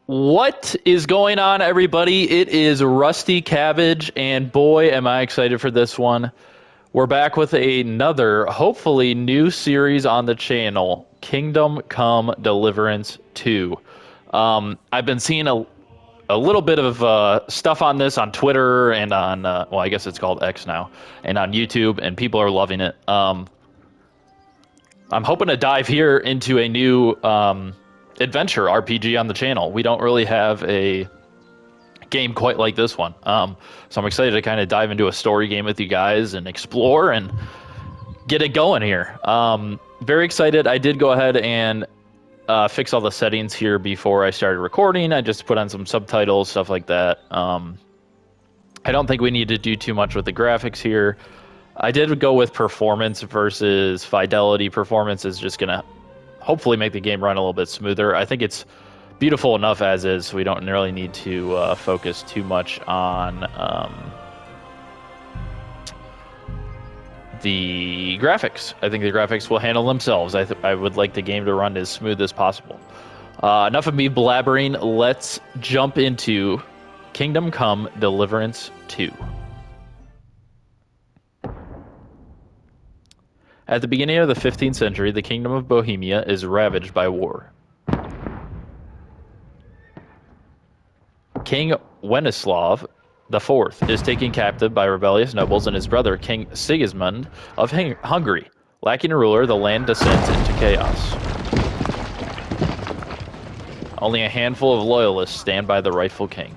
What is going on, everybody? It is Rusty Cabbage, and boy, am I excited for this one. We're back with another, hopefully, new series on the channel, Kingdom Come Deliverance 2. I've been seeing a little bit of stuff on this on Twitter and on, well, I guess it's called X now, and on YouTube, and people are loving it. I'm hoping to dive here into a new adventure RPG on the channel. We don't really have a game quite like this one. So I'm excited to kind of dive into a story game with you guys and explore and get it going here. Very excited. I did go ahead and fix all the settings here before I started recording. I just put on some subtitles, stuff like that. I don't think we need to do too much with the graphics here. I did go with performance versus fidelity. Performance is just going to hopefully make the game run a little bit smoother. I think it's beautiful enough as is, so we don't really need to focus too much on the graphics. I think the graphics will handle themselves. I would like the game to run as smooth as possible. Enough of me blabbering. Let's jump into Kingdom Come Deliverance 2. At the beginning of the 15th century, the Kingdom of Bohemia is ravaged by war. King Wenislav IV is taken captive by rebellious nobles, and his brother, King Sigismund of Hungary. Lacking a ruler, the land descends into chaos. Only a handful of loyalists stand by the rightful king.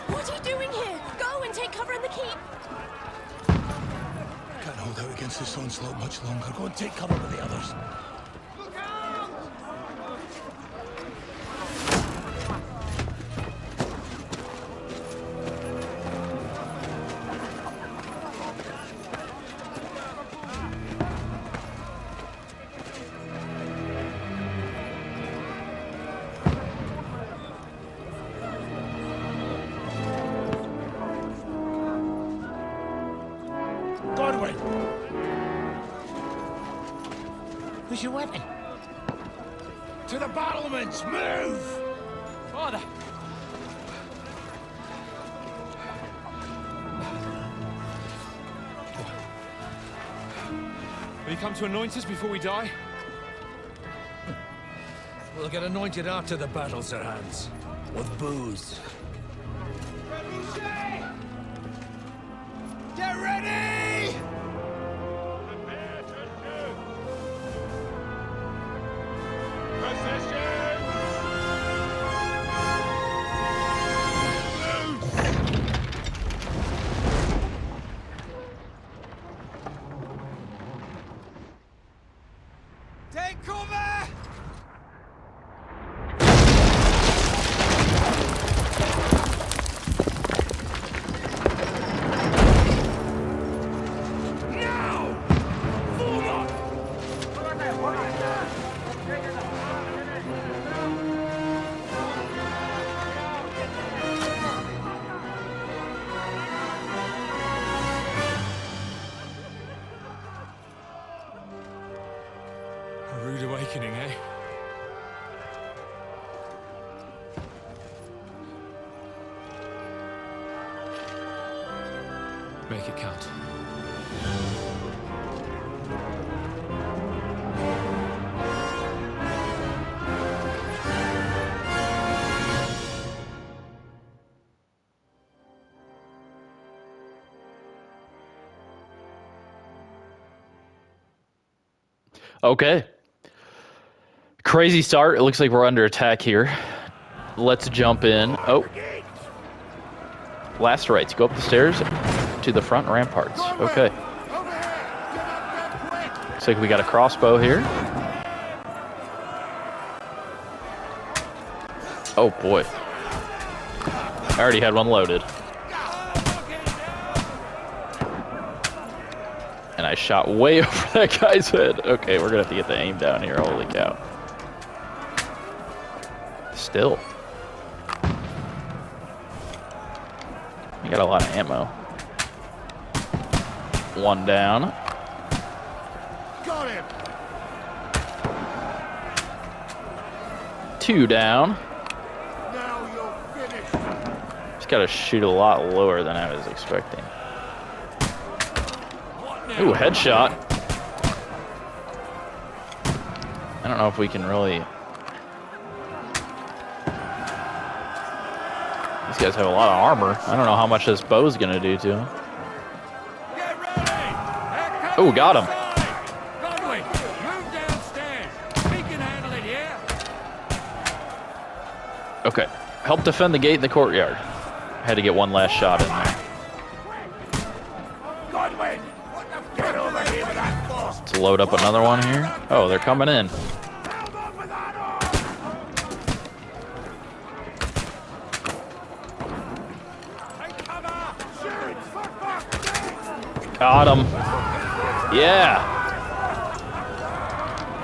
What are you doing here? Go and take cover in the keep! Can't hold out against this onslaught much longer. Go and take cover with the others. Look out! Godwin! Where's your weapon? To the battlements! Move! Father! Will you come to anoint us before we die? We'll get anointed after the battles are hands. With booze. Get ready! Take cover! A rude awakening, eh? Make it count. Okay. Crazy start. It looks like we're under attack here. Let's jump in. Oh. Last rights. Go up the stairs to the front ramparts. Okay. Looks like we got a crossbow here. Oh boy. I already had one loaded. And I shot way over that guy's head. Okay, we're gonna have to get the aim down here. Holy cow. Still. We got a lot of ammo. One down. Got him. Two down. Now you're finished. Just gotta shoot a lot lower than I was expecting. Ooh, headshot. I don't know if we can really... These guys have a lot of armor. I don't know how much this bow's gonna do to him. Oh, got him. Godwin, move downstairs. We can handle it here. Okay. Help defend the gate in the courtyard. Had to get one last shot in there. Godwin, get over here with that force. Let's load up another one here. Oh, they're coming in. Got him. Yeah.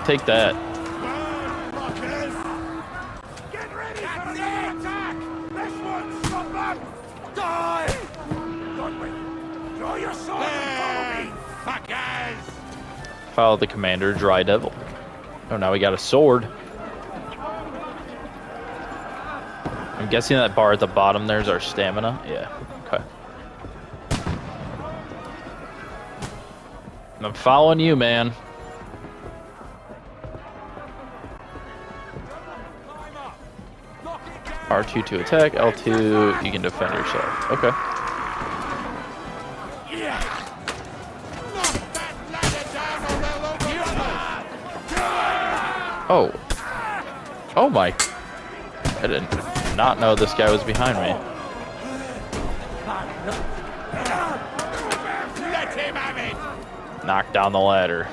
Take that. Get ready for the attack. This one's for them. Die. Godwin, draw your sword and follow me. Fuckers. Follow the commander, Dry Devil. Oh, now we got a sword. I'm guessing that bar at the bottom there's our stamina. Yeah. Okay. I'm following you, man. R2 to attack, L2 you can defend yourself. Okay. Oh. Oh my. I did not know this guy was behind me. Let him have it. Knock down the ladder.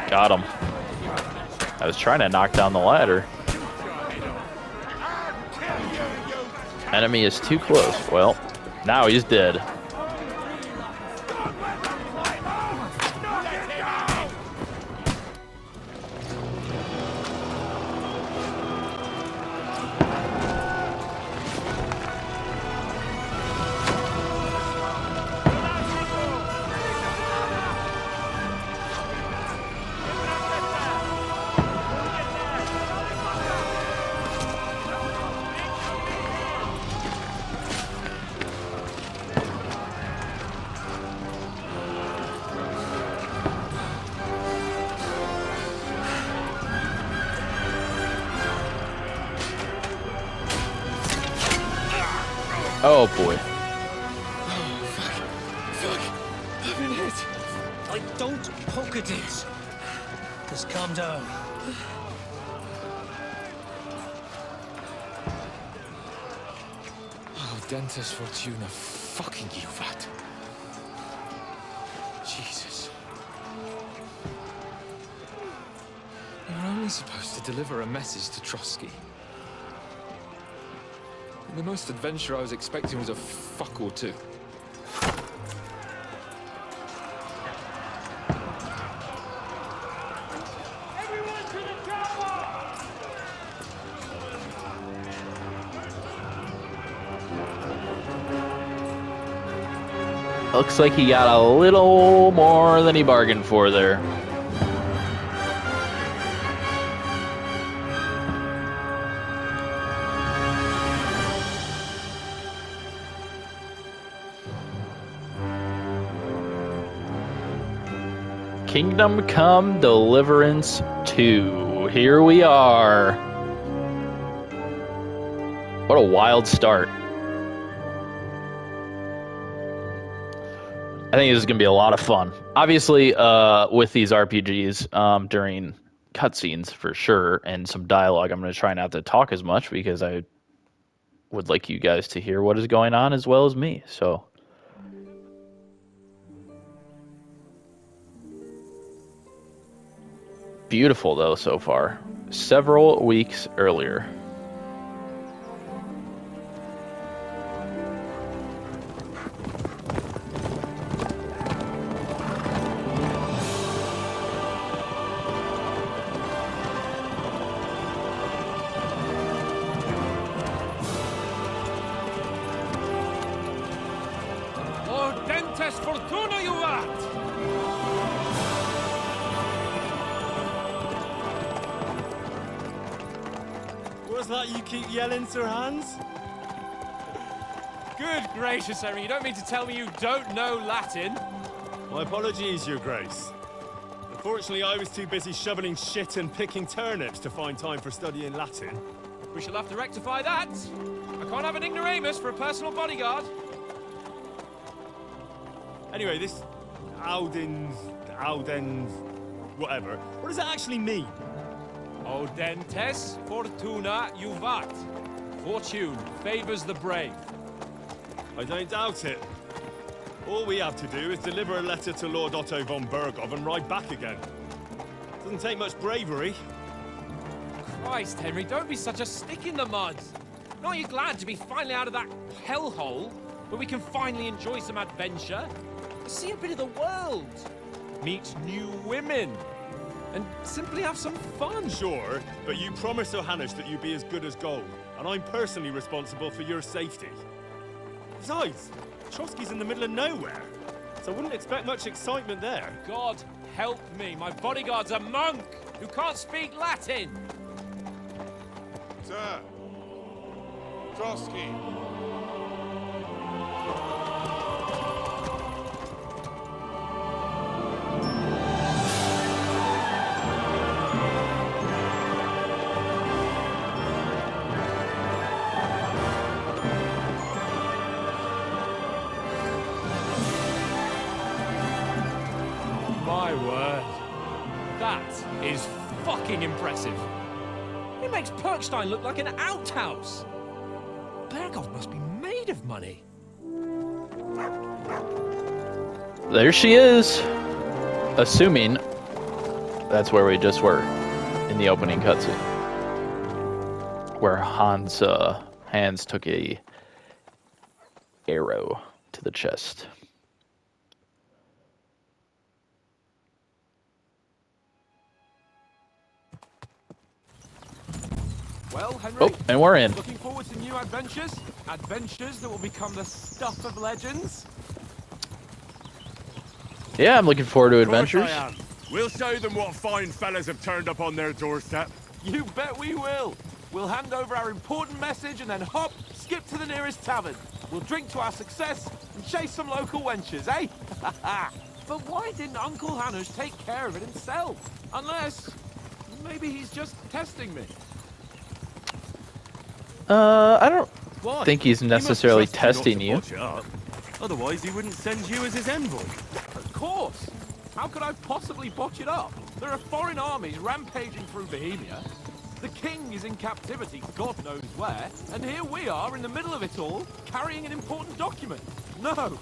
Got him. I was trying to knock down the ladder. Enemy is too close. Well, now he's dead. Oh boy. Fuck. I've been hit. Like, don't poke at it. Just calm down. Oh, Dentes Fortuna, fucking you, vat. Jesus. You're only supposed to deliver a message to Trotsky. And the most adventure I was expecting was a fuck or two. Everyone to the tower! Looks like he got a little more than he bargained for there. Kingdom Come Deliverance 2. Here we are. What a wild start. I think this is going to be a lot of fun. Obviously, with these RPGs, during cutscenes for sure, and some dialogue, I'm going to try not to talk as much because I would like you guys to hear what is going on as well as me. So beautiful, though, so far. Several weeks earlier. Ordentes fortuna juvat! What's that you keep yelling, Sir Hans? Good gracious, Henry, you don't mean to tell me you don't know Latin? My apologies, Your Grace. Unfortunately, I was too busy shoveling shit and picking turnips to find time for studying Latin. We shall have to rectify that. I can't have an ignoramus for a personal bodyguard. Anyway, this Audens, whatever. What does that actually mean? Audentes fortuna juvat. Fortune favors the brave. I don't doubt it. All we have to do is deliver a letter to Lord Otto von Bergov and ride back again. Doesn't take much bravery. Christ, Henry, don't be such a stick in the mud. Aren't you glad to be finally out of that hellhole where we can finally enjoy some adventure? See a bit of the world, meet new women, and simply have some fun. Sure, but you promised Johannes that you'd be as good as gold, and I'm personally responsible for your safety. Besides, Trotsky's in the middle of nowhere, so I wouldn't expect much excitement there. God help me, my bodyguard's a monk who can't speak Latin. Sir, Trotsky. My word. That is fucking impressive. It makes Perkstein look like an outhouse. Bergov must be made of money. There she is. Assuming that's where we just were in the opening cutscene, where Hans took a arrow to the chest. Well, Henry, Oh, and we're in. looking forward to new adventures? Adventures that will become the stuff of legends? Yeah, I'm looking forward to Of course adventures. I am. We'll show them what fine fellas have turned up on their doorstep. You bet we will. We'll hand over our important message and then hop, skip to the nearest tavern. We'll drink to our success and chase some local wenches, eh? But why didn't Uncle Hannes take care of it himself? Unless, maybe he's just testing me. I don't Why? think he's He must necessarily trust you not testing to you. botch it up. Otherwise, he wouldn't send you as his envoy. Of course. How could I possibly botch it up? There are foreign armies rampaging through Bohemia. The king is in captivity, God knows where, and here we are in the middle of it all, carrying an important document. No,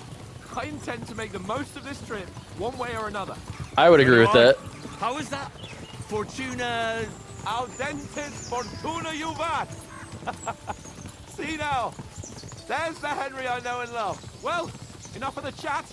I intend to make the most of this trip, one way or another. I would agree with that. How is that? Fortuna... Audentes fortuna juvat. See now, there's the Henry I know and love. Well, enough of the chat.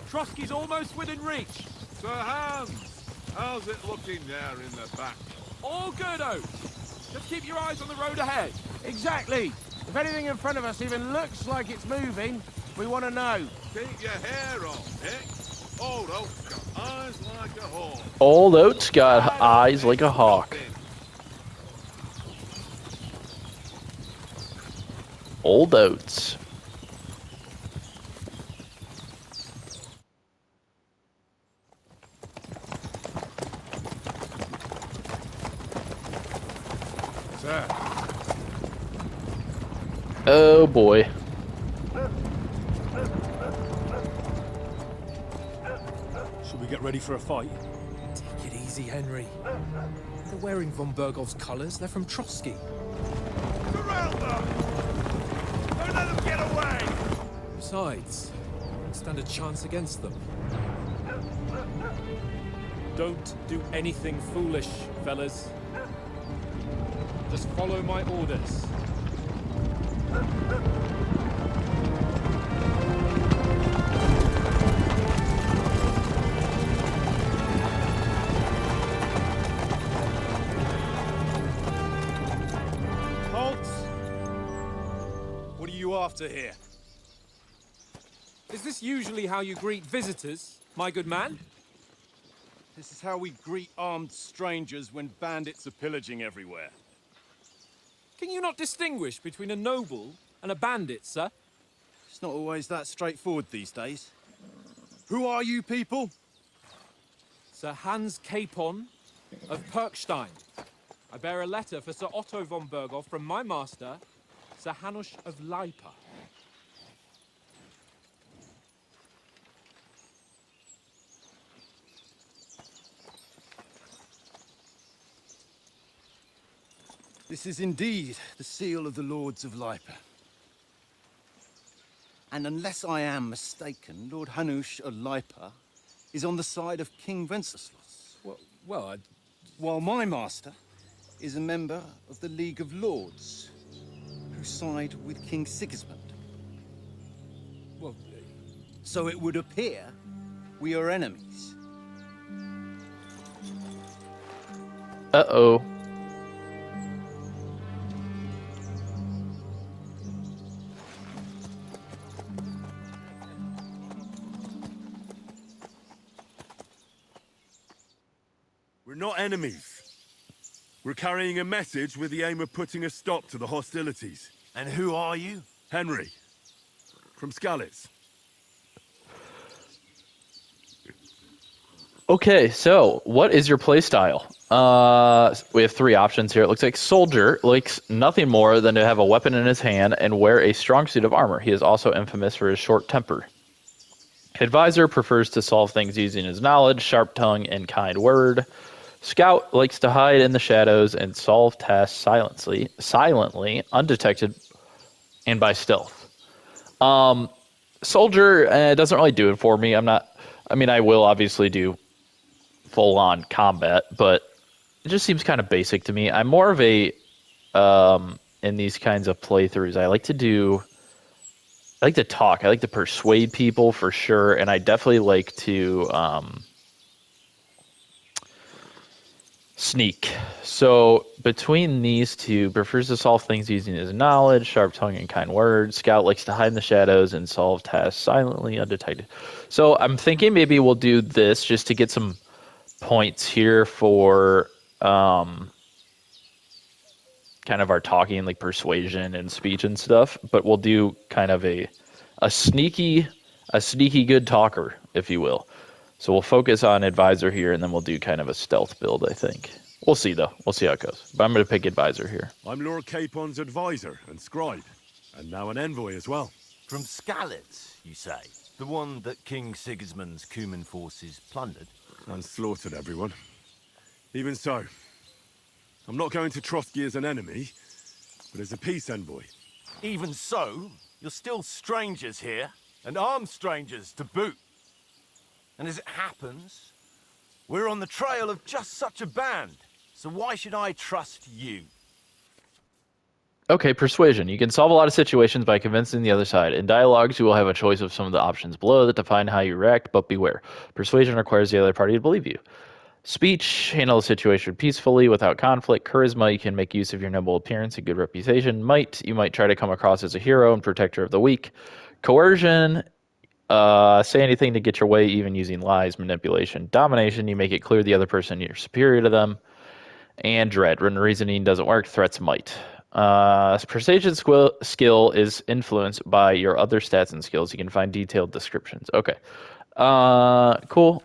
Trotsky's almost within reach. Sir Hans, how's it looking there in the back? All good, Oates. Just keep your eyes on the road ahead. Exactly. If anything in front of us even looks like it's moving, we want to know. Keep your hair on, Nick. Old Oak's got eyes like a hawk. Old Oat's got eyes like a hawk. Old Oats. Sir, Oh boy. Should we get ready for a fight? Take it easy, Henry. They're wearing von Bergov's colours. They're from Trotsky. surround them! Don't let them get away! Besides, we don't stand a chance against them. Don't do anything foolish, fellas. Just follow my orders. Halt! What are you after here? Is this usually how you greet visitors, my good man? This is how we greet armed strangers when bandits are pillaging everywhere. Can you not distinguish between a noble and a bandit, sir? It's not always that straightforward these days. Who are you people? Sir Hans Capon of Perkstein. I bear a letter for Sir Otto von Berghoff from my master, Sir Hanush of Lipa. This is indeed the seal of the Lords of Lipa. And unless I am mistaken, Lord Hanush of Lipa is on the side of King Wenceslas. Well, While my master is a member of the League of Lords, who side with King Sigismund. well, So it would appear we are enemies. Uh-oh. We're not enemies. We're carrying a message with the aim of putting a stop to the hostilities. And who are you? Henry. From Skalitz. Okay, so what is your play style? We have three options here. It looks like Soldier likes nothing more than to have a weapon in his hand and wear a strong suit of armor. He is also infamous for his short temper. Advisor prefers to solve things using his knowledge, sharp tongue, and kind word. Scout likes to hide in the shadows and solve tasks silently, undetected, and by stealth. Soldier doesn't really do it for me. I will obviously do full-on combat, but it just seems kind of basic to me. I'm more of a, in these kinds of playthroughs, I like to talk. I like to persuade people for sure, and I definitely like to sneak. So between these two, prefers to solve things using his knowledge, sharp tongue, and kind words. Scout likes to hide in the shadows and solve tasks silently, undetected. So I'm thinking maybe we'll do this just to get some points here for kind of our talking, like persuasion and speech and stuff. But we'll do kind of a sneaky good talker, if you will. So we'll focus on Advisor here, and then we'll do kind of a stealth build, I think. We'll see, though. We'll see how it goes. But I'm going to pick Advisor here. I'm Lord Capon's advisor and scribe, and now an envoy as well. From Skalitz, you say? The one that King Sigismund's Cuman forces plundered? And slaughtered everyone. Even so, I'm not going to Trotsky as an enemy, but as a peace envoy. Even so, you're still strangers here, and armed strangers to boot. And as it happens, we're on the trail of just such a band, so why should I trust you? Okay, persuasion. You can solve a lot of situations by convincing the other side. In dialogues, you will have a choice of some of the options below that define how you react, but beware. Persuasion requires the other party to believe you. Speech, handle the situation peacefully without conflict. Charisma, you can make use of your noble appearance and good reputation. Might, you might try to come across as a hero and protector of the weak. Coercion, say anything to get your way, even using lies, manipulation. Domination, you make it clear the other person you're superior to them. And dread, when reasoning doesn't work, threats might. Persuasion skill is influenced by your other stats and skills. You can find detailed descriptions. Okay. Cool.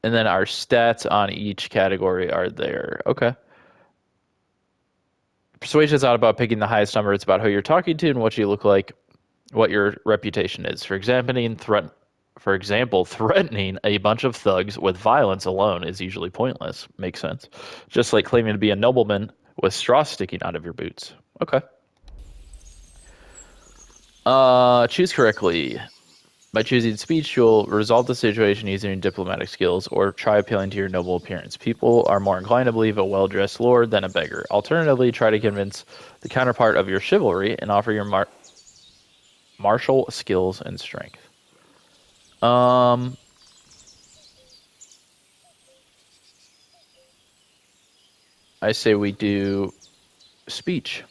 And then our stats on each category are there. Okay. Persuasion is not about picking the highest number. It's about who you're talking to and what you look like, what your reputation is. For example, threatening a bunch of thugs with violence alone is usually pointless. Makes sense. Just like claiming to be a nobleman with straw sticking out of your boots. Okay. Choose correctly. By choosing speech, you'll resolve the situation using your diplomatic skills or try appealing to your noble appearance. People are more inclined to believe a well-dressed lord than a beggar. Alternatively, try to convince the counterpart of your chivalry and offer your martial skills and strength. I say we do speech.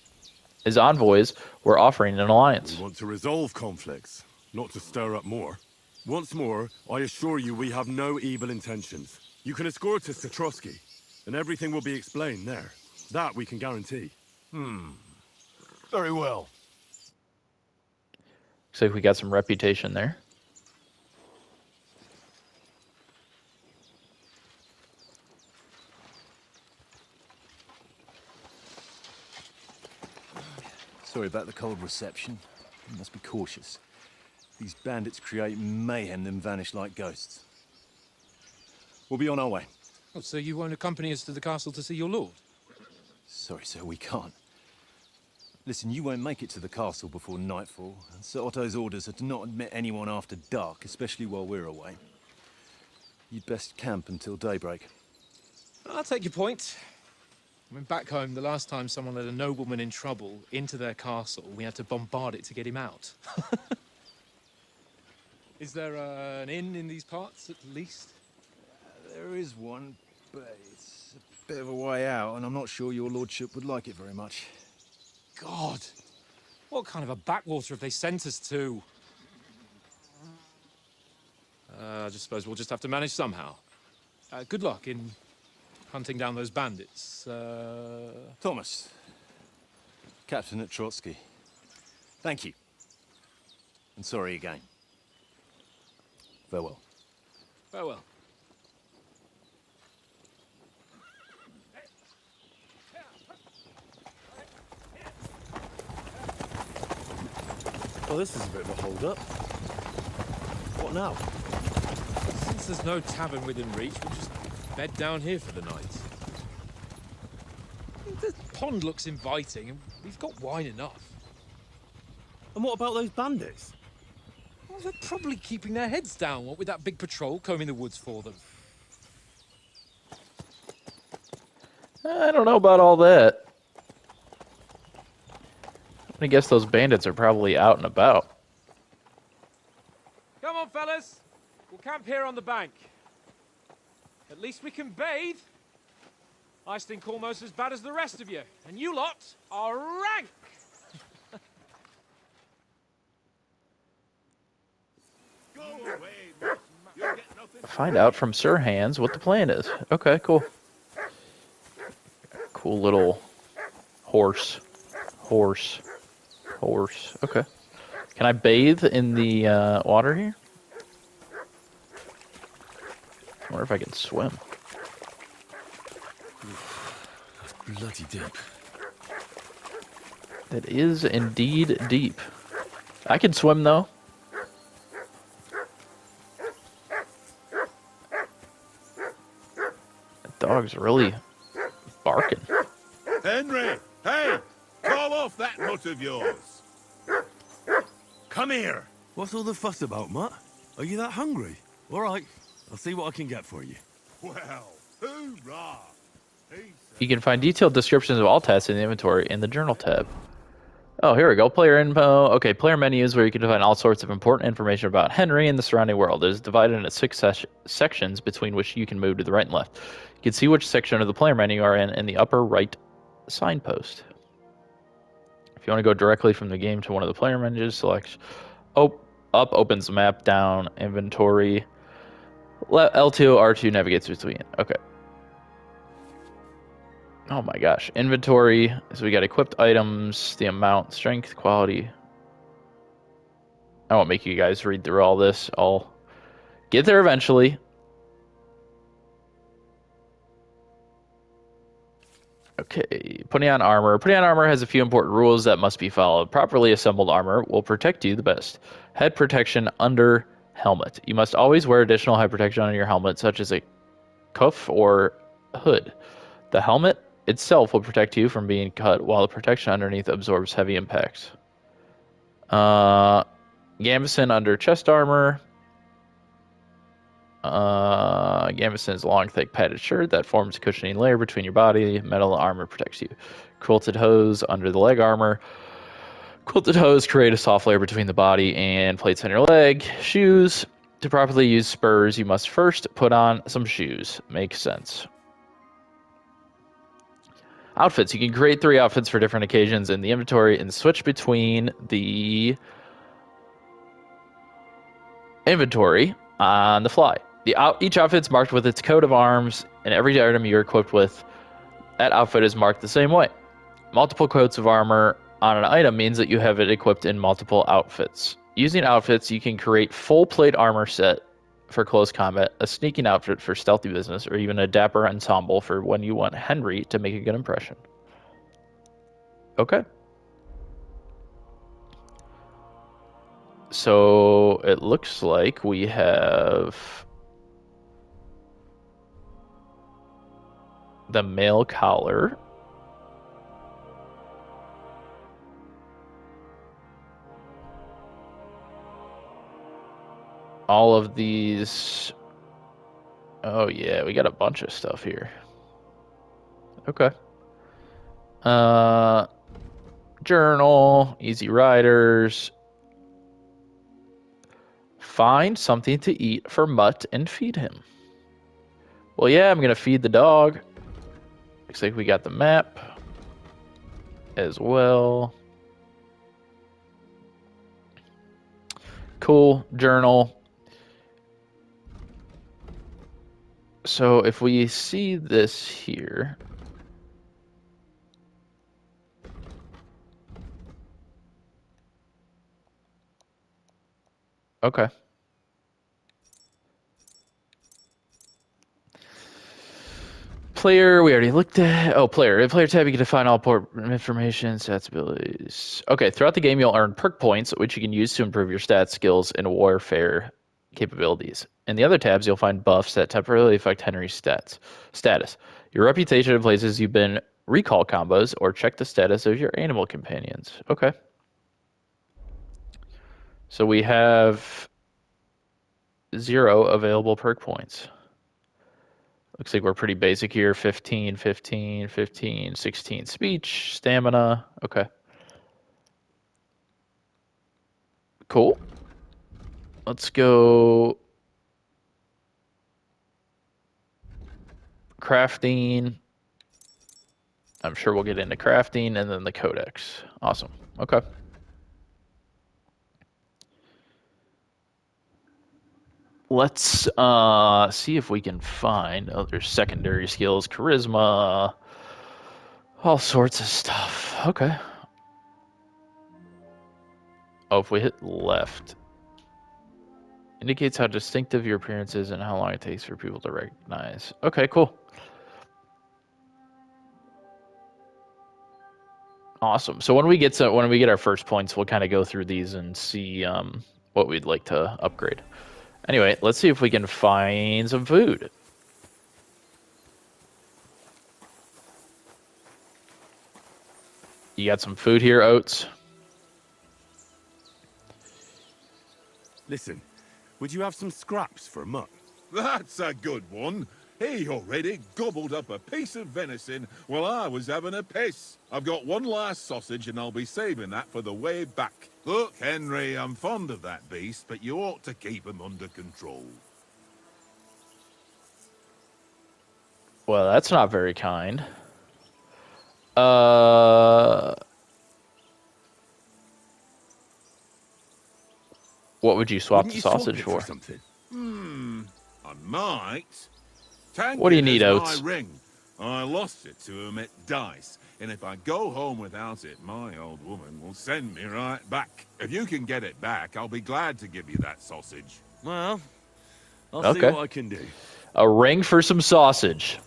As envoys, we're offering an alliance. We want to resolve conflicts, not to stir up more. Once more, I assure you we have no evil intentions. You can escort us to Trotsky, and everything will be explained there. That we can guarantee. Very well. Looks like we got some reputation there. Sorry about the cold reception. You must be cautious. These bandits create mayhem, then vanish like ghosts. We'll be on our way. Oh, so you won't accompany us to the castle to see your lord? Sorry, sir, we can't. Listen, you won't make it to the castle before nightfall. And Sir Otto's orders are to not admit anyone after dark, especially while we're away. You'd best camp until daybreak. I'll take your point. I mean, back home, the last time someone let a nobleman in trouble into their castle, we had to bombard it to get him out. Is there an inn in these parts, at least? There is one, but it's a bit of a way out, and I'm not sure your lordship would like it very much. God! What kind of a backwater have they sent us to? I just suppose we'll just have to manage somehow. Good luck in hunting down those bandits. Thomas, captain at Trotsky. Thank you. And sorry again. Farewell. Farewell. Well, this is a bit of a hold-up. What now? Since there's no tavern within reach, we'll just bed down here for the night. The pond looks inviting, and we've got wine enough. And what about those bandits? Well, they're probably keeping their heads down, what with that big patrol combing the woods for them. I don't know about all that. I guess those bandits are probably out and about. Come on, fellas. We'll camp here on the bank. At least we can bathe. I stink almost as bad as the rest of you, and you lot are rank. Find out from Sir Hans what the plan is. Okay, cool. Cool little horse. Okay. Can I bathe in the water here? I wonder if I can swim. Bloody deep. That is indeed deep. I can swim, though. That dog's really barking. Henry! Hey! Call off that mutt of yours! Come here! What's all the fuss about, Mutt? Are you that hungry? All right, I'll see what I can get for you. Well, hoorah! You can find detailed descriptions of all tasks in the inventory in the journal tab. Oh, here we go. Player info. Okay, player menus where you can find all sorts of important information about Henry and the surrounding world. It is divided into 6 sections between which you can move to the right and left. You can see which section of the player menu you are in the upper right signpost. If you want to go directly from the game to one of the player menus, select up opens the map, down inventory. L2, R2 navigates between. Okay. Oh my gosh. Inventory. So we got equipped items, the amount, strength, quality. I won't make you guys read through all this. I'll get there eventually. Okay, putting on armor. Putting on armor has a few important rules that must be followed. Properly assembled armor will protect you the best. Head protection under helmet. You must always wear additional head protection on your helmet, such as a cuff or hood. The helmet itself will protect you from being cut, while the protection underneath absorbs heavy impacts. Gambeson under chest armor. Gambeson's long, thick, padded shirt that forms a cushioning layer between your body. Metal armor protects you. Quilted hose under the leg armor. Quilted hose create a soft layer between the body and plates on your leg. Shoes. To properly use spurs, you must first put on some shoes. Makes sense. Outfits. You can create 3 outfits for different occasions in the inventory and switch between the inventory on the fly. Each outfit's marked with its coat of arms, and every item you're equipped with, that outfit is marked the same way. Multiple coats of armor on an item means that you have it equipped in multiple outfits. Using outfits, you can create full plate armor set for close combat, a sneaking outfit for stealthy business, or even a dapper ensemble for when you want Henry to make a good impression. Okay. So it looks like we have the male collar. All of these. Oh yeah, we got a bunch of stuff here. Okay. Journal, Easy Riders. Find something to eat for Mutt and feed him. Well, yeah, I'm gonna feed the dog. Looks like we got the map as well. Cool. Journal. So if we see this here, okay. Player, we already looked at. Oh, player. In player tab, you can define all port information, stats, abilities. Okay, throughout the game, you'll earn perk points, which you can use to improve your stats, skills, and warfare capabilities. In the other tabs, you'll find buffs that temporarily affect Henry's status. Your reputation in places you've been recall combos, or check the status of your animal companions. Okay. So we have 0 available perk points. Looks like we're pretty basic here. 15, 15, 15, 16 speech, stamina. Okay. Cool. Let's go crafting. I'm sure we'll get into crafting and then the codex. Awesome. Okay. Let's see if we can find other secondary skills, charisma, all sorts of stuff. Okay. Oh, if we hit left, indicates how distinctive your appearance is and how long it takes for people to recognize. Okay, cool. Awesome. So when we get our first points, we'll kind of go through these and see what we'd like to upgrade. Anyway, let's see if we can find some food. You got some food here, Oates? Listen, would you have some scraps for Mutt? That's a good one. He already gobbled up a piece of venison while I was having a piss. I've got one last sausage and I'll be saving that for the way back. Look, Henry, I'm fond of that beast, but you ought to keep him under control. Well, that's not very kind. What would you swap the sausage for? Something? I might. What do you need, Tankard Oates? has my ring. I lost it to him at dice, and if I go home without it, my old woman will send me right back. If you can get it back, I'll be glad to give you that sausage. Well, I'll see what I can do. A ring for some sausage.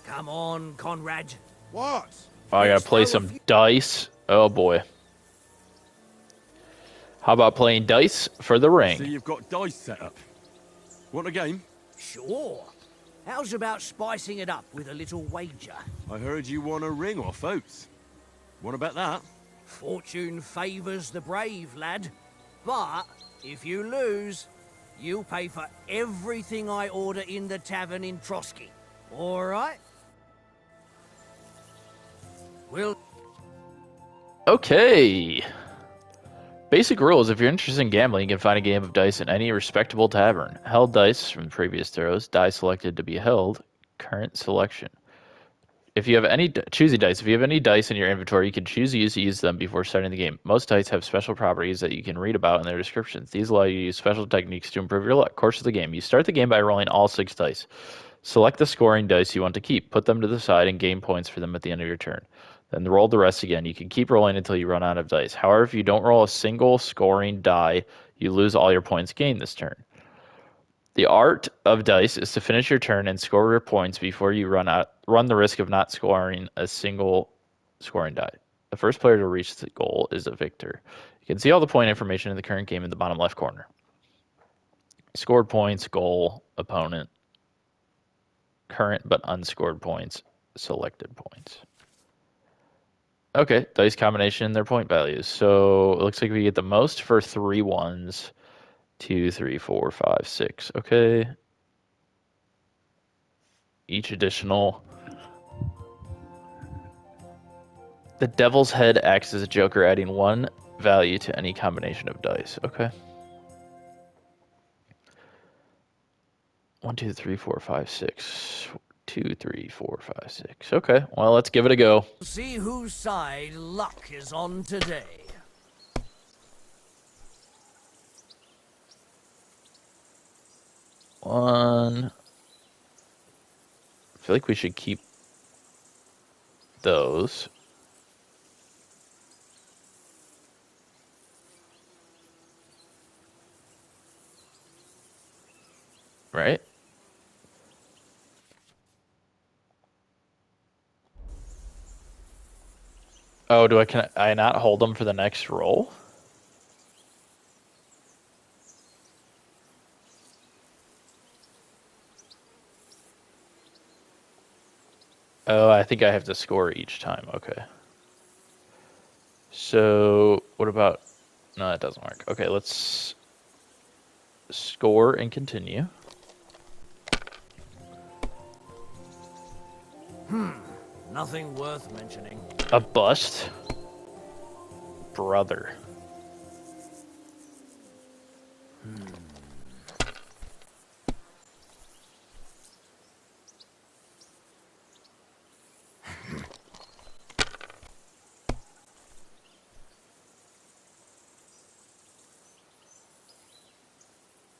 Come on, Conrad. What? Oh, I gotta play some dice. Oh boy. How about playing dice for the ring? So you've got dice set up. Want a game? Sure. How's about spicing it up with a little wager? I heard you won a ring off Oates. What about that? Fortune favours the brave, lad. But if you lose, you'll pay for everything I order in the tavern in Trotsky. All right? We'll... Okay. Basic rules. If you're interested in gambling, you can find a game of dice in any respectable tavern. Held dice from previous throws. Die selected to be held. Current selection. If you have any choosing dice, if you have any dice in your inventory, you can choose to use them before starting the game. Most dice have special properties that you can read about in their descriptions. These allow you to use special techniques to improve your luck. Course of the game. You start the game by rolling all 6 dice. Select the scoring dice you want to keep. Put them to the side and gain points for them at the end of your turn. Then roll the rest again. You can keep rolling until you run out of dice. However, if you don't roll a single scoring die, you lose all your points gained this turn. The art of dice is to finish your turn and score your points before you run the risk of not scoring a single scoring die. The first player to reach the goal is a victor. You can see all the point information in the current game in the bottom left corner. Scored points, goal, opponent, current but unscored points, selected points. Okay, dice combination and their point values. So it looks like we get the most for 3 ones. 2, 3, 4, 5, 6. Okay. Each additional. The Devil's Head acts as a joker, adding 1 value to any combination of dice. Okay. 1, 2, 3, 4, 5, 6. 2, 3, 4, 5, 6. Okay. Well, let's give it a go. See whose side luck is on today. One. I feel like we should keep those. Right? Oh, can I not hold them for the next roll? Oh, I think I have to score each time. Okay. So, what about... No, that doesn't work. Okay, let's score and continue. Nothing worth mentioning. A bust? Brother.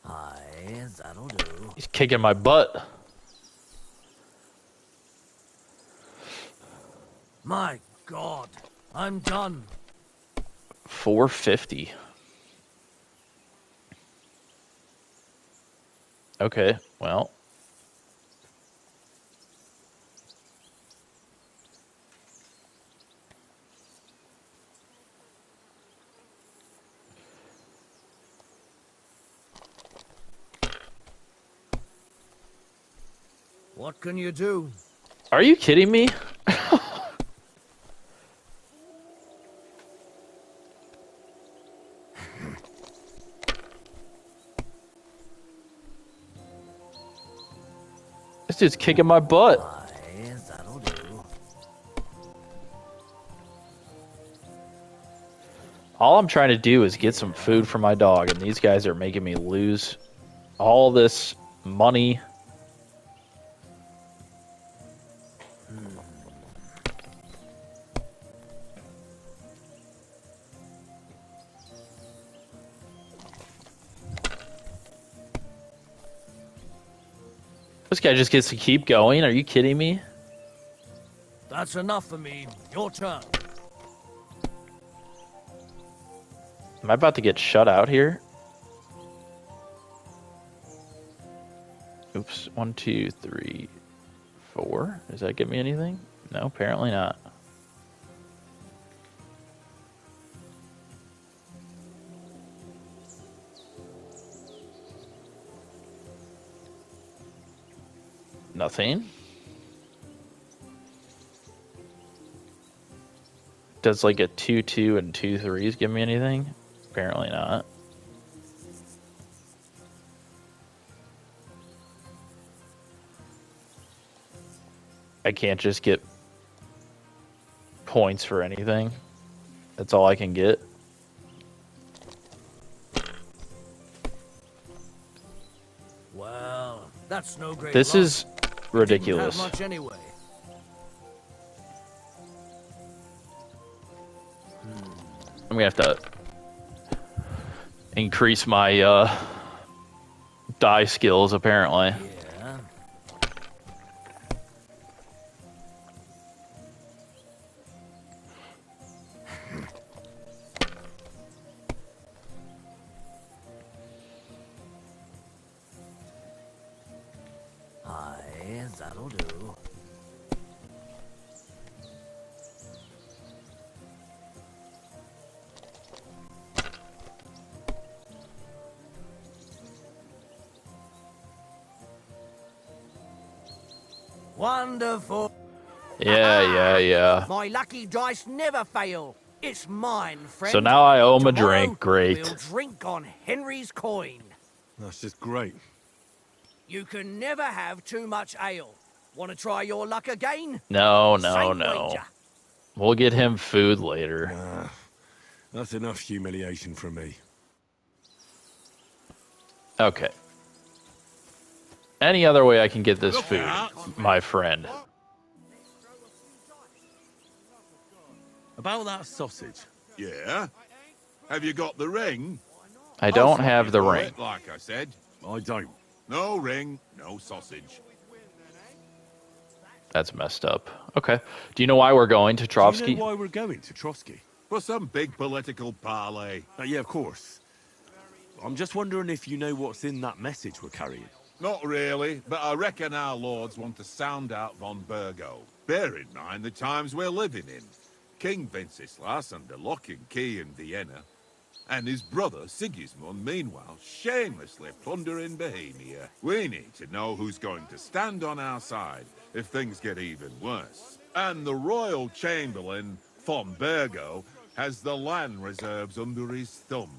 Aye, that'll do. He's kicking my butt. My God, I'm done. 450. Okay, well. What can you do? Are you kidding me? This dude's kicking my butt. Aye, that'll do. All I'm trying to do is get some food for my dog, and these guys are making me lose all this money. This guy just gets to keep going. Are you kidding me? That's enough for me. Your turn. Am I about to get shut out here? Oops. 1, 2, 3, 4. Does that get me anything? No, apparently not. Nothing. Does like a 2-2 and 2-3s give me anything? Apparently not. I can't just get points for anything. That's all I can get. Well, that's no great This loss. is ridiculous. Didn't have much anyway. I'm gonna have to increase my die skills, apparently. Yeah. Aye, that'll do. Wonderful. Yeah. My lucky dice never fail. It's mine, friend. So now I owe him a Tomorrow, drink. Great. We'll drink on Henry's coin. That's just great. You can never have too much ale. Want to try your luck again? No. Same wager. We'll get him food later. That's enough humiliation from me. Okay. Any other way I can get this food, my friend? About that sausage. Yeah? Have you got the ring? I don't have the ring. Like I said. I don't. No ring, no sausage. That's messed up. Okay. Do you know why we're going to Trovsky? Do you know why we're going to Trotsky? For some big political parley. Yeah, of course. I'm just wondering if you know what's in that message we're carrying. Not really, but I reckon our lords want to sound out von Burgo. Bear in mind the times we're living in. King Wenceslas under lock and key in Vienna, and his brother Sigismund, meanwhile, shamelessly plundering Bohemia. We need to know who's going to stand on our side if things get even worse. And the royal chamberlain, von Burgo, has the land reserves under his thumb.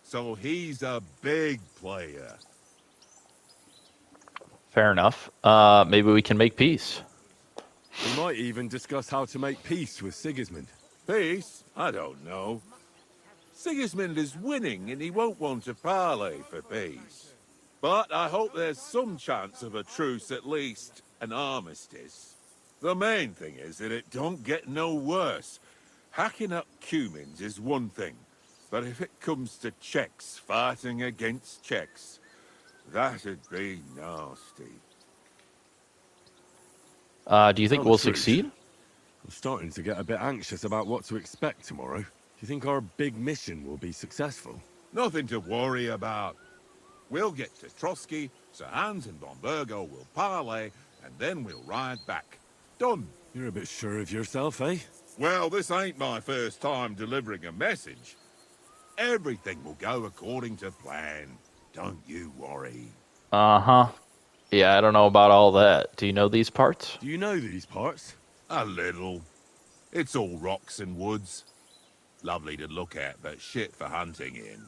So he's a big player. Fair enough. Maybe we can make peace. We might even discuss how to make peace with Sigismund. Peace? I don't know. Sigismund is winning and he won't want to parley for peace. But I hope there's some chance of a truce, at least an armistice. The main thing is that it don't get no worse. Hacking up Cumins is one thing, but if it comes to Czechs fighting against Czechs, that'd be nasty. Do you think we'll succeed? I'm starting to get a bit anxious about what to expect tomorrow. Do you think our big mission will be successful? Nothing to worry about. We'll get to Trotsky, Sir Hans and von Burgo will parley, and then we'll ride back. Done. You're a bit sure of yourself, eh? Well, this ain't my first time delivering a message. Everything will go according to plan. Don't you worry. Uh-huh. Yeah, I don't know about all that. Do you know these parts? Do you know these parts? A little. It's all rocks and woods. Lovely to look at, but shit for hunting in.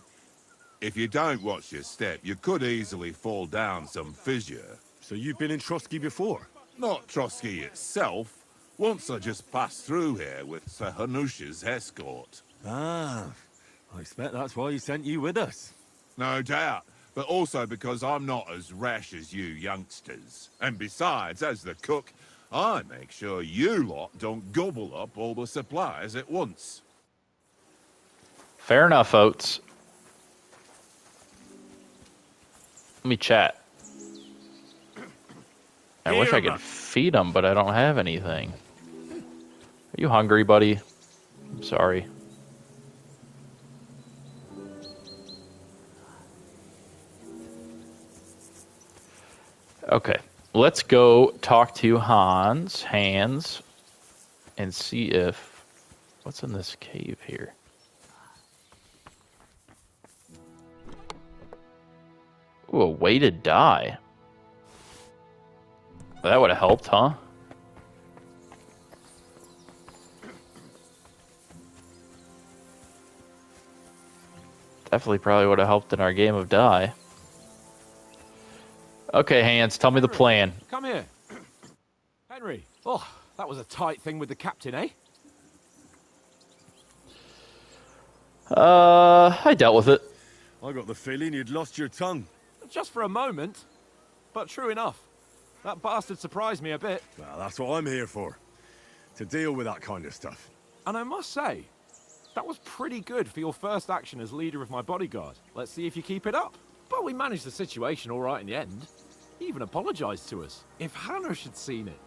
If you don't watch your step, you could easily fall down some fissure. So you've been in Trotsky before? Not Trotsky itself. Once I just passed through here with Sir Hanush's escort. Ah, I expect that's why he sent you with us. No doubt, but also because I'm not as rash as you youngsters. And besides, as the cook, I make sure you lot don't gobble up all the supplies at once. Fair enough, Oates. Let me chat. I wish I could feed them, but I don't have anything. Are you hungry, buddy? I'm sorry. Okay, let's go talk to Hans, and see if... What's in this cave here? Ooh, a weighted die. That would have helped, huh? Definitely probably would have helped in our game of die. Okay, Hans, tell me the plan. Come here. Henry. Oh, that was a tight thing with the captain, eh? I dealt with it. I got the feeling you'd lost your tongue. Just for a moment. But true enough. That bastard surprised me a bit. Well, that's what I'm here for. To deal with that kind of stuff. And I must say, that was pretty good for your first action as leader of my bodyguard. Let's see if you keep it up. But we managed the situation all right in the end. He even apologized to us. If Hanush had seen it,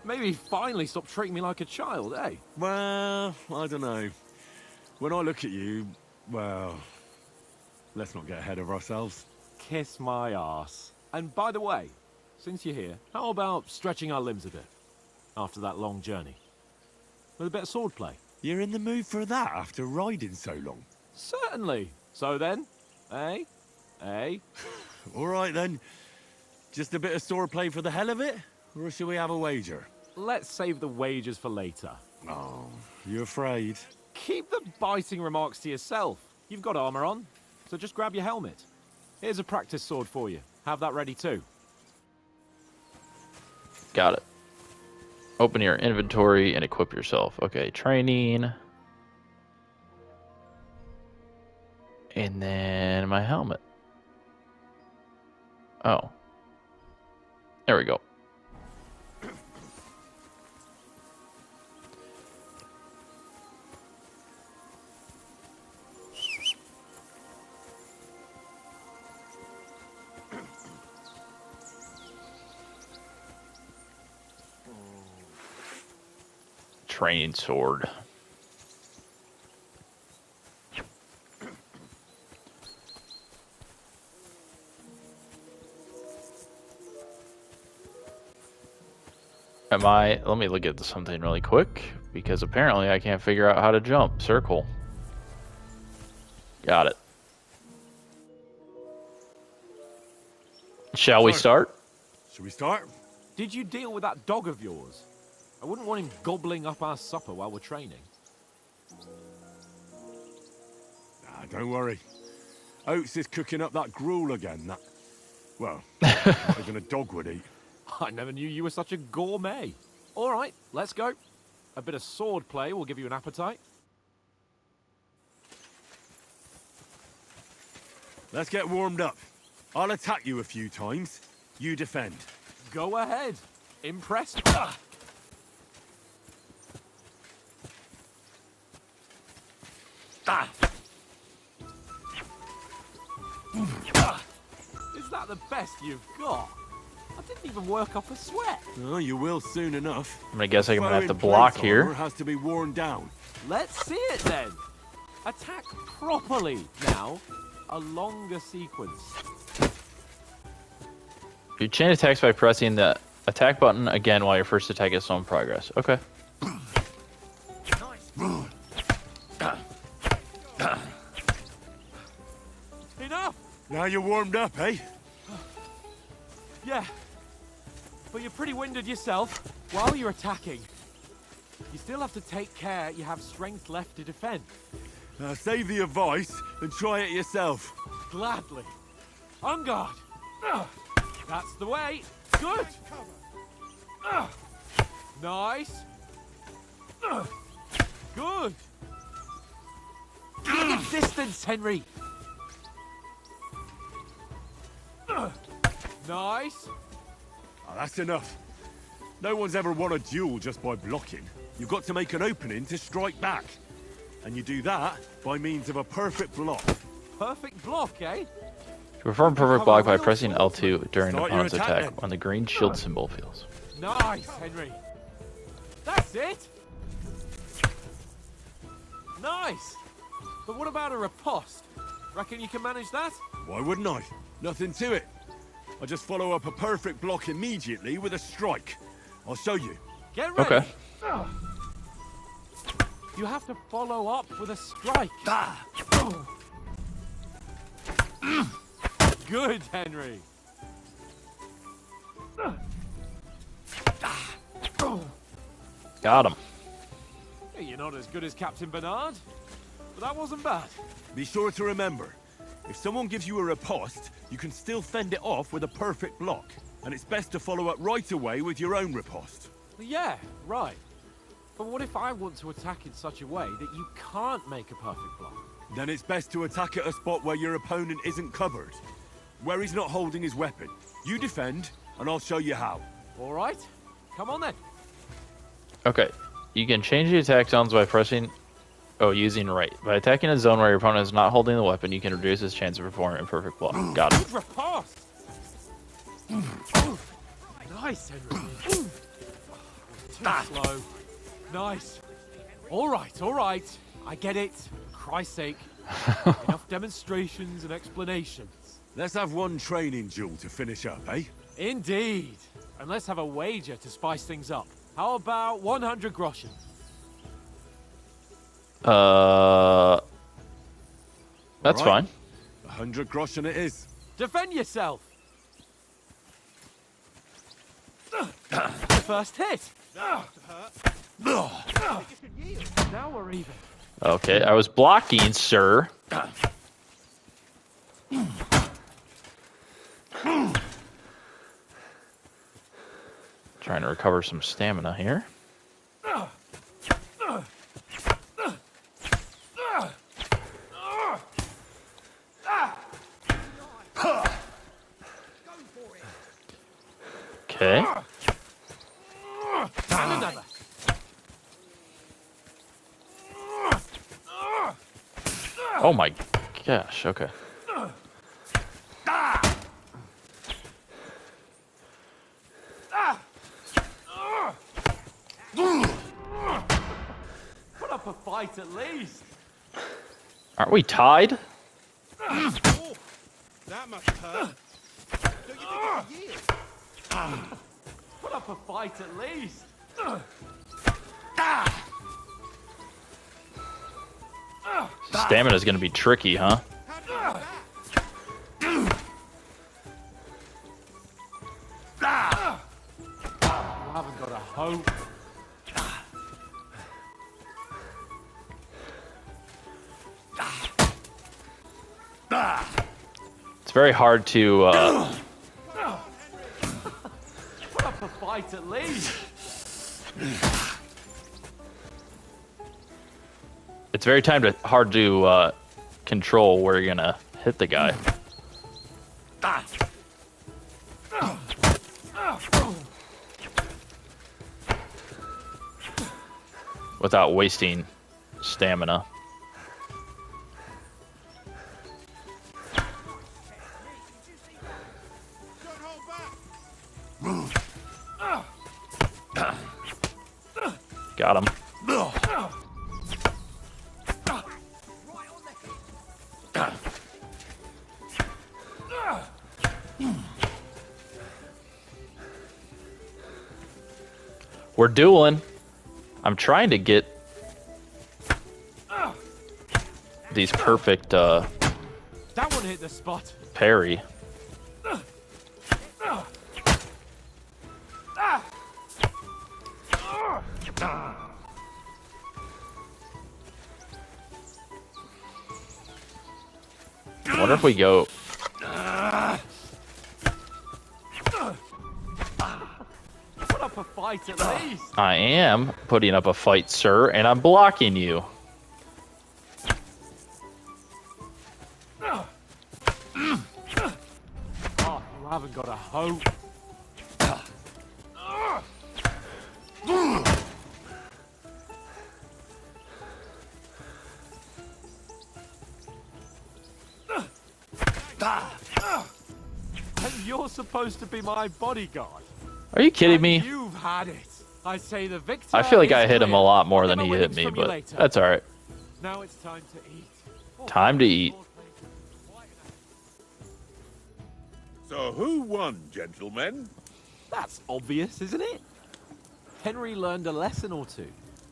maybe he'd finally stop treating me like a child, eh? Well, I don't know. When I look at you, well, let's not get ahead of ourselves. Kiss my arse. And by the way, since you're here, how about stretching our limbs a bit after that long journey? With a bit of swordplay. You're in the mood for that after riding so long? Certainly. So then, eh? Eh? All right then. Just a bit of swordplay for the hell of it? Or should we have a wager? Let's save the wagers for later. Oh, you afraid? Keep the biting remarks to yourself. You've got armor on, so just grab your helmet. Here's a practice sword for you. Have that ready too. Got it. Open your inventory and equip yourself. Okay, training. And then my helmet. Oh. There we go. Training sword. Let me look at something really quick, because apparently I can't figure out how to jump. Circle. Got it. Shall we start? Should we start? Did you deal with that dog of yours? I wouldn't want him gobbling up our supper while we're training. Ah, don't worry. Oates is cooking up that gruel again, that... Well, not even a dog would eat. I never knew you were such a gourmet. All right, let's go. A bit of sword play will give you an appetite. Let's get warmed up. I'll attack you a few times. You defend. Go ahead. Impressed? Is that the best you've got? I didn't even work up a sweat. Oh, you will soon enough. I guess I'm gonna have to Foe in block plate here. armor has to be worn down. Let's see it then. Attack properly now. A longer sequence. You chain attacks by pressing the attack button again while your first attack is still in progress. Okay. Enough! Now you're warmed up, eh? Yeah. But you're pretty winded yourself while you're attacking. You still have to take care you have strength left to defend. Now save the advice and try it yourself. Gladly. On guard. That's the way. Good. Nice. Good. Keep your distance, Henry. Nice. Oh, that's enough. No one's ever won a duel just by blocking. You've got to make an opening to strike back. And you do that by means of a perfect block. Perfect block, eh? Perform perfect block by pressing L2 during an Start your opponent's attack, attack then. when the green shield symbol fails. Nice, Henry. That's it. Nice. But what about a riposte? Reckon you can manage that? Why wouldn't I? Nothing to it. I just follow up a perfect block immediately with a strike. I'll show you. Get ready. Okay. You have to follow up with a strike. Good, Henry. Got him. You're not as good as Captain Bernard. but that wasn't bad. Be sure to remember, if someone gives you a riposte, you can still fend it off with a perfect block. And it's best to follow up right away with your own riposte. Yeah, right. But what if I want to attack in such a way that you can't make a perfect block? Then it's best to attack at a spot where your opponent isn't covered. Where he's not holding his weapon. You defend, and I'll show you how. All right, come on then. Okay, you can change the attack zones by pressing... Oh, using right. By attacking a zone where your opponent is not holding the weapon, you can reduce his chance of performing a perfect block. Got it. Good riposte! Nice, Henry. Too slow. Nice. All right. I get it. For Christ's sake. Enough demonstrations and explanations. Let's have one training duel to finish up, eh? Indeed. And let's have a wager to spice things up. How about 100 groschen? That's right. fine. 100 groschen it is. Defend yourself. First hit. Now we're even. Okay, I was blocking, sir. Trying to recover some stamina here. Okay. And another. Oh my gosh, okay. Put up a fight at least. Aren't we tied? Oh, that must hurt. Don't you think you yield? Put up a fight at least. Stamina's gonna be tricky, huh? How do you do that? You haven't got a hope. It's very hard to, Put up a fight at least. it's very hard to control where you're gonna hit the guy. Without wasting stamina. Don't hold back. Got him. We're dueling. I'm trying to get these perfect That one hit the spot. parry. I wonder if we go. Put up a fight at least. I am putting up a fight, sir, and I'm blocking you. Oh, you haven't got a hope. And you're supposed to be my bodyguard. Are you kidding me? You've had it. I say the victor. I feel like is I hit him clear. a lot more I'll than get he my hit winnings me, from you but later. that's all right. Now it's time to eat. Time to eat. So who won, gentlemen? That's obvious, isn't it? Henry learned a lesson or two,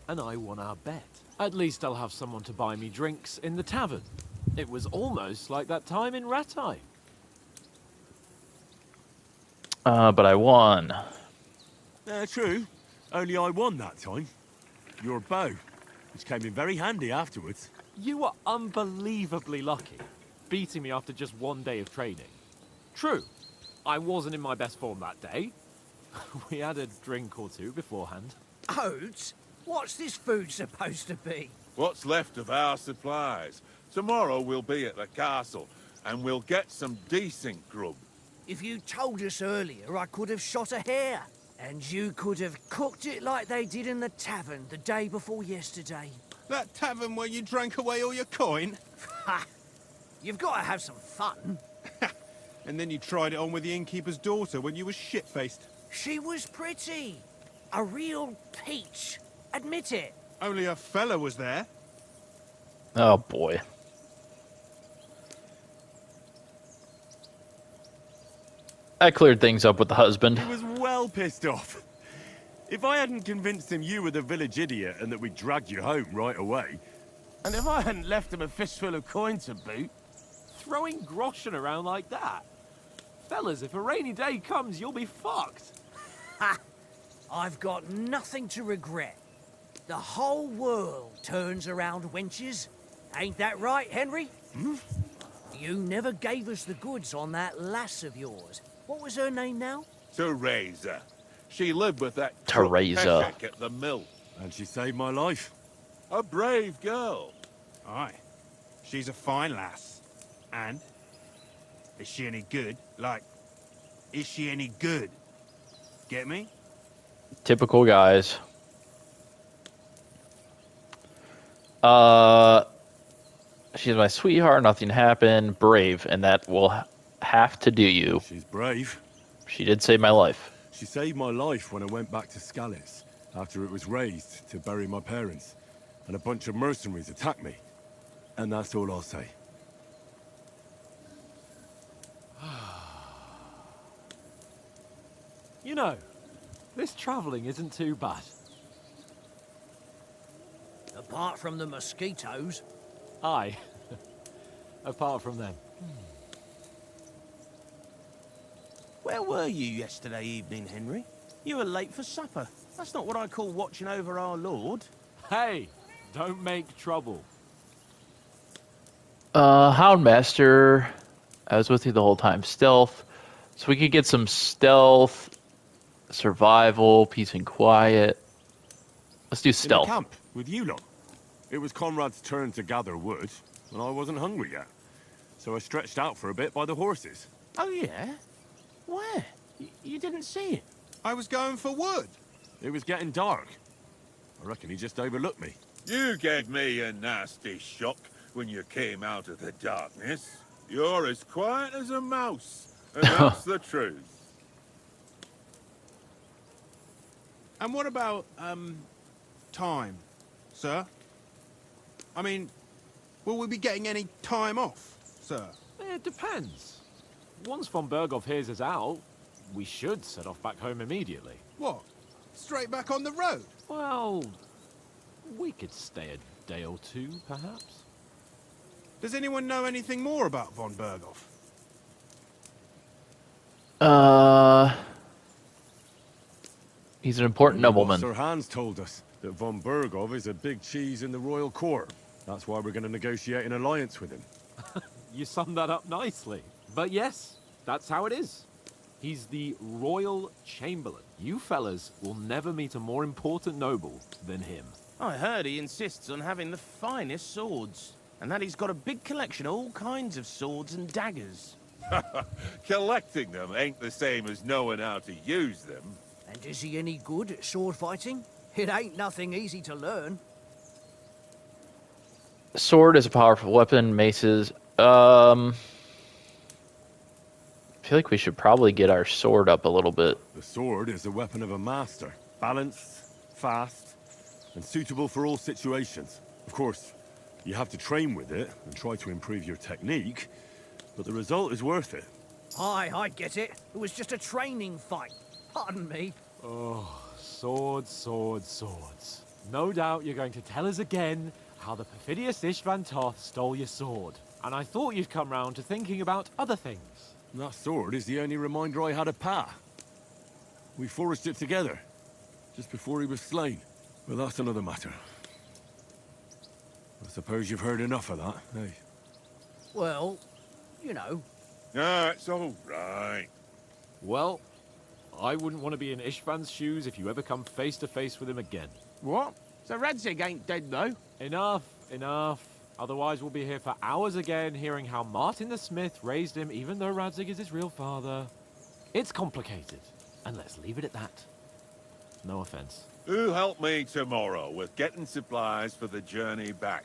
and I won our bet. At least I'll have someone to buy me drinks in the tavern. It was almost like that time in Rattay. But I won. True. Only I won that time. Your bow, which came in very handy afterwards. You were unbelievably lucky, beating me after just one day of training. True, I wasn't in my best form that day. We had a drink or two beforehand. Oats? What's this food supposed to be? What's left of our supplies. Tomorrow we'll be at the castle, and we'll get some decent grub. If you told us earlier, I could have shot a hare. And you could have cooked it like they did in the tavern the day before yesterday. That tavern where you drank away all your coin? Ha! You've got to have some fun. And then you tried it on with the innkeeper's daughter when you were shit-faced. She was pretty. A real peach. Admit it. Only a fella was there. Oh boy. I cleared things up with the husband. He was well pissed off. If I hadn't convinced him you were the village idiot and that we dragged you home right away... And if I hadn't left him a fistful of coin to boot... Throwing groschen around like that? Fellas, if a rainy day comes, you'll be fucked. Ha! I've got nothing to regret. The whole world turns around wenches. Ain't that right, Henry? Hmm? You never gave us the goods on that lass of yours. What was her name now? Teresa. She lived with that Teresa. Peshek at the mill. And she saved my life. A brave girl. Aye. She's a fine lass. And? Is she any good? Like, is she any good? Get me? Typical guys. She's my sweetheart, nothing happened, brave, and that will have to do you. She's brave. She did save my life. She saved my life when I went back to Scallis after it was raised to bury my parents, and a bunch of mercenaries attacked me. And that's all I'll say. You know, this travelling isn't too bad. Apart from the mosquitoes. Aye. Apart from them. Where were you yesterday evening, Henry? You were late for supper. That's not what I call watching over our lord. Hey, don't make trouble. Houndmaster, I was with you the whole time. Stealth. So we could get some stealth, survival, peace and quiet. Let's do In the stealth. camp with you lot. It was Conrad's turn to gather wood, and I wasn't hungry yet. So I stretched out for a bit by the horses. Oh, yeah? Where? You didn't see it? I was going for wood. It was getting dark. I reckon he just overlooked me. You gave me a nasty shock when you came out of the darkness. You're as quiet as a mouse, and that's the truth. And what about, time, sir? I mean, will we be getting any time off, sir? It depends. Once von Berghoff hears us out, we should set off back home immediately. What? Straight back on the road? Well, we could stay a day or two, perhaps. Does anyone know anything more about von Berghoff? He's an important nobleman. Sir Hans told us that von Berghoff is a big cheese in the royal court. That's why we're going to negotiate an alliance with him. You summed that up nicely. But yes, that's how it is. He's the Royal Chamberlain. You fellas will never meet a more important noble than him. I heard he insists on having the finest swords, and that he's got a big collection of all kinds of swords and daggers. Collecting them ain't the same as knowing how to use them. And is he any good at sword fighting? It ain't nothing easy to learn. Sword is a powerful weapon. Maces. I feel like we should probably get our sword up a little bit. The sword is the weapon of a master. Balanced, fast, and suitable for all situations. Of course, you have to train with it and try to improve your technique, but the result is worth it. Aye, I get it. It was just a training fight. Pardon me. Oh, swords, swords, swords. No doubt you're going to tell us again how the perfidious Istvan Toth stole your sword. And I thought you'd come round to thinking about other things. That sword is the only reminder I had of Pa. We forged it together, just before he was slain. But that's another matter. Suppose you've heard enough of that, hey? Well, you know. Ah, it's all right. Well, I wouldn't want to be in Ishvan's shoes if you ever come face to face with him again. What? So Radzig ain't dead, though? Enough, enough. Otherwise we'll be here for hours again hearing how Martin the Smith raised him even though Radzig is his real father. It's complicated, and let's leave it at that. No offense. Who help me tomorrow with getting supplies for the journey back?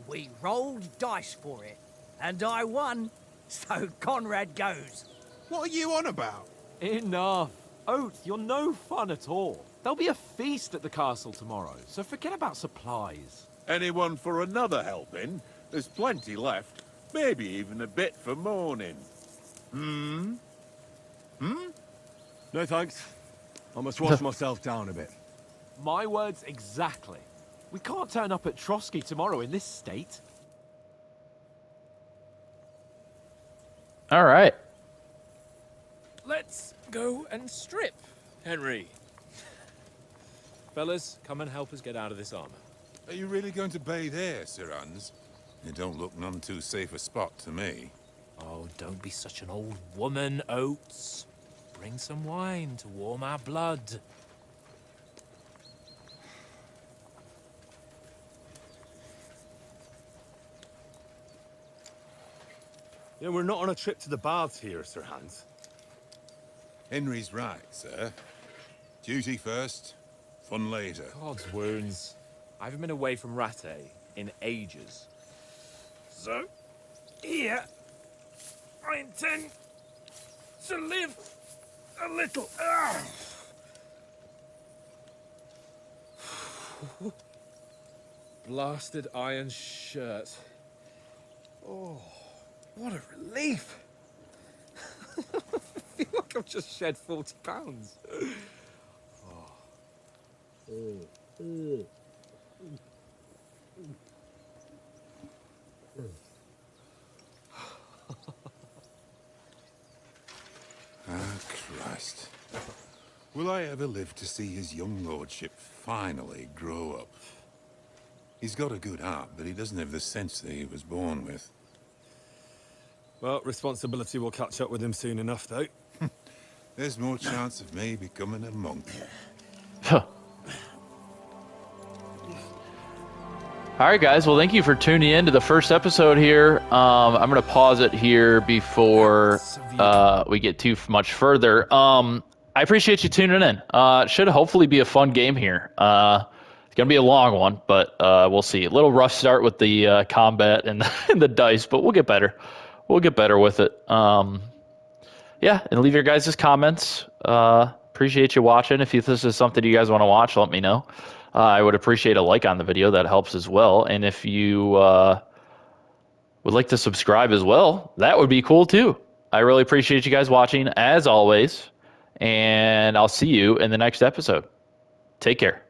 We rolled dice for it, and I won, so Conrad goes. What are you on about? Enough. Oath, you're no fun at all. There'll be a feast at the castle tomorrow, so forget about supplies. Anyone for another helping? There's plenty left. Maybe even a bit for morning. Hmm? No thanks. I must wash myself down a bit. My words exactly. We can't turn up at Trotsky tomorrow in this state. All right. Let's go and strip, Henry. Fellas, come and help us get out of this armor. Are you really going to bathe here, Sir Hans? It don't look none too safe a spot to me. Oh, don't be such an old woman, Oates. Bring some wine to warm our blood. Yeah, we're not on a trip to the baths here, Sir Hans. Henry's right, sir. Duty first, fun later. God's wounds. I haven't been away from Rattay in ages. So, here, I intend to live a little. Blasted iron shirt. Oh, what a relief. I feel like I've just shed 40 pounds. Ah, Christ. Will I ever live to see his young lordship finally grow up? He's got a good heart, but he doesn't have the sense that he was born with. Well, responsibility will catch up with him soon enough, though. There's more chance of me becoming a monk. All right, guys. Well, thank you for tuning in to the first episode here. I'm going to pause it here before we get too much further. I appreciate you tuning in. It should hopefully be a fun game here. It's going to be a long one, but we'll see. A little rough start with the combat and the dice, but we'll get better. We'll get better with it. Yeah, and leave your guys' comments. Appreciate you watching. If this is something you guys want to watch, let me know. I would appreciate a like on the video. That helps as well. And if you would like to subscribe as well, that would be cool too. I really appreciate you guys watching, as always. And I'll see you in the next episode. Take care.